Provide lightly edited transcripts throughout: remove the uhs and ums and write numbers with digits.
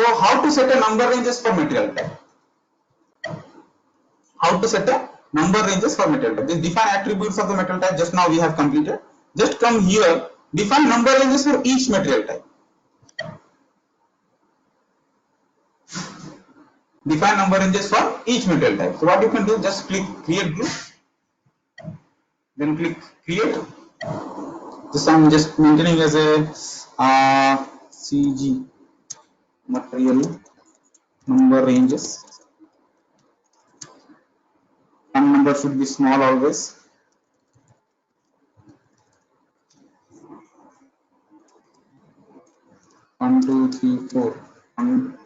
So how to set a number ranges for material type? How to set a number ranges for material type? This define attributes of the material type. Just now we have completed. Just come here. Define number ranges for each material type. Define number ranges for each material type. So what you can do, just click create group, then click create. This I'm just maintaining as a CG material number ranges. One number should be small always. One, two, three, four. One,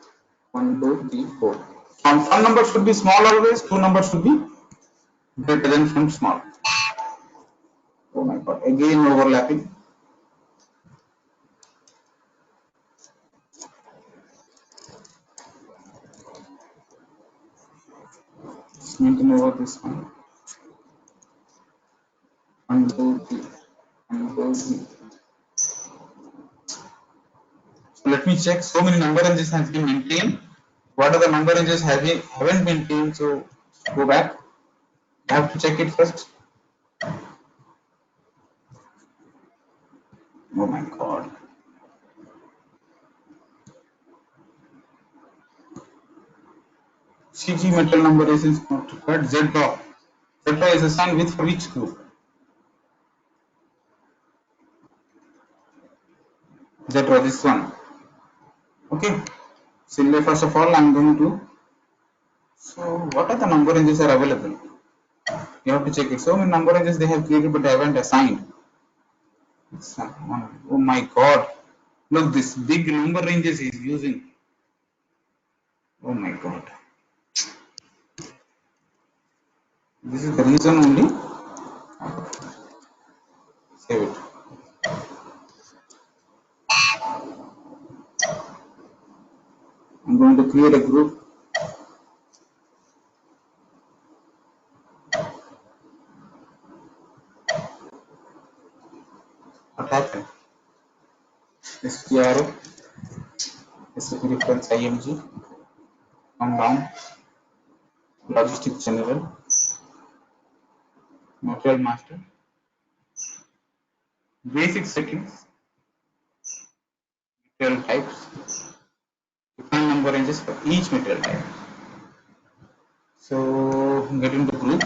two, three, four. One number should be small always. Two numbers should be greater than from small. Oh my god! Again overlapping. Maintain over this one. 1, 2, 3. 1, 2, 3. So let me check. So many number ranges has been maintained. What are the number ranges haven't maintained? So go back. I have to check it first. Oh my god. CG metal number is not required. Z draw. Z draw is assigned with for which group? Z draw this one. Okay. So first of all, I'm going to. So what are the number ranges are available? You have to check it. So many number ranges they have created, but they haven't assigned. Oh my god! Look, this big number ranges is using. Oh my god! This is the reason only. Save it. I'm going to create a group. What happened? SPRO, SAP reference IMG, come down, logistics general, material master, basic settings, material types, define number ranges for each material type. So get into group.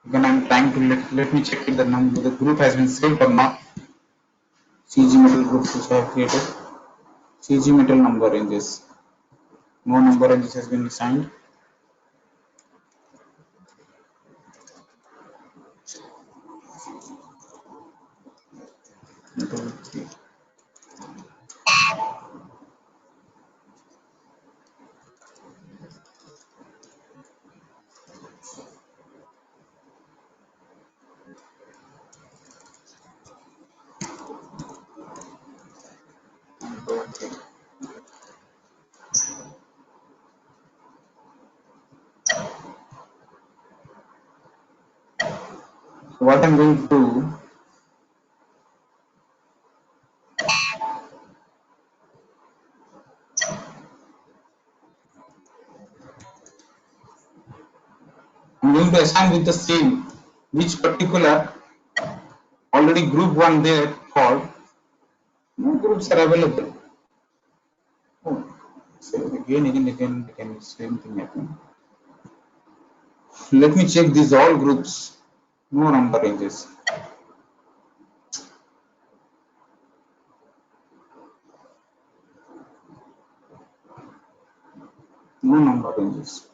Again, I'm trying to let me check if the group has been saved or not. CG metal groups which I have created. CG metal number ranges. No number ranges has been assigned. What I'm going to do, I'm going to assign with the same which particular already group 1 there called. No groups are available. Oh, so again, same thing happen. Let me check these all groups. No number ranges. No number ranges.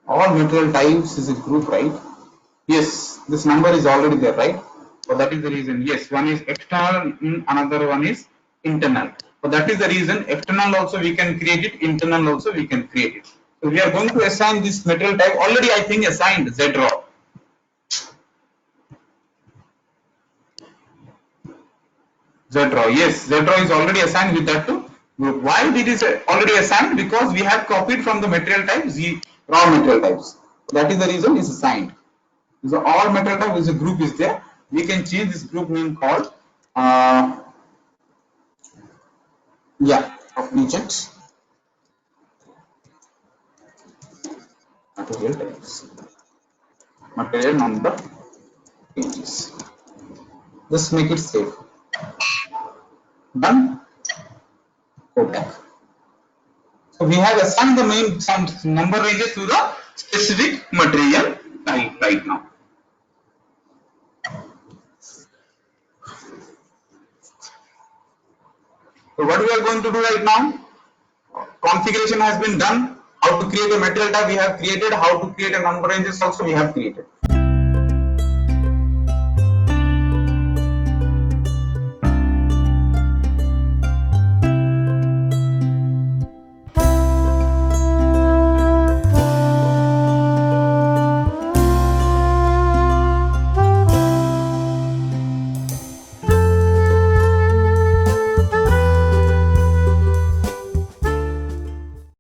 All material types is a group, right? Yes, this number is already there, right? So that is the reason. Yes, one is external, another one is internal. So that is the reason. External also we can create it, internal also we can create it. So we are going to assign this material type. Already I think assigned Z draw. Z draw. Yes, Z draw is already assigned with that too. Group. Why it is already assigned? Because we have copied from the material type Z raw material types. So that is the reason it's assigned. So all material type is a group is there. we can change this group name called of agent material types, material number pages. Just make it safe. Done. Go back. So we have assigned the main some number ranges to the specific material type right now. So what we are going to do right now? Configuration has been done. How to create a material type we have created. How to create a number ranges also we have created.